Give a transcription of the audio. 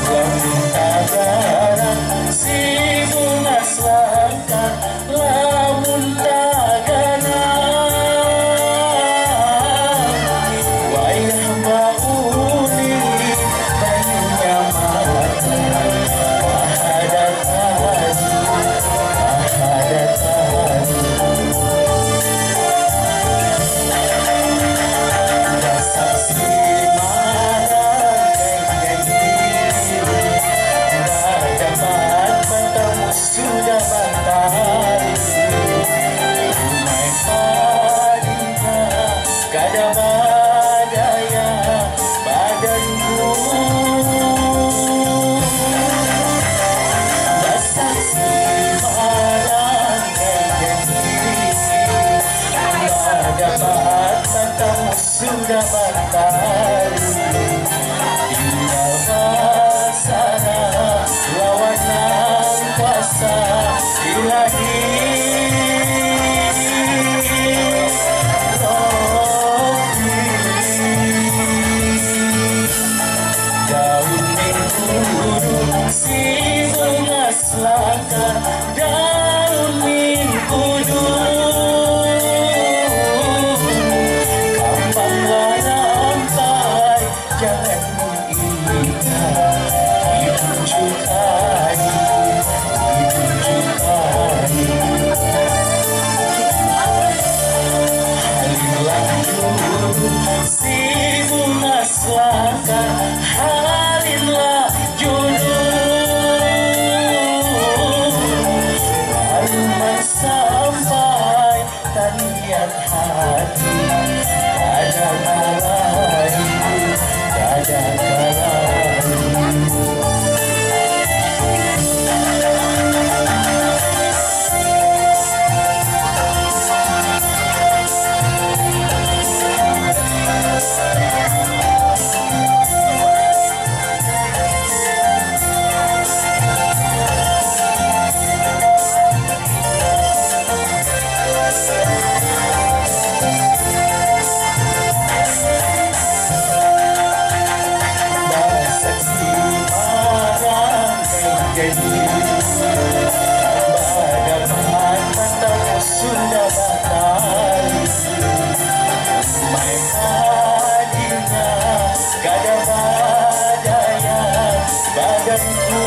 Lamun tagaran si bunga selangka, lamun tagaran wayah bauli banyak mata pahadatani saksi marah dapat bertemu sudah batari umai padinya kada badaya badanku saksi marah dapat bertemu sudah batari tinggal basana lawan nang kuasa ilahi Rabbi. Daun minggu si bunga selangka, daun minggu kampang rampai jangan mengingat ibu cukai si bunga selangka, harinlah jodoh haruman sampai tanian hati kada kalai kada kalai. Saksi marah dapat bertemu sudah batari umai padinya kada badaya badanku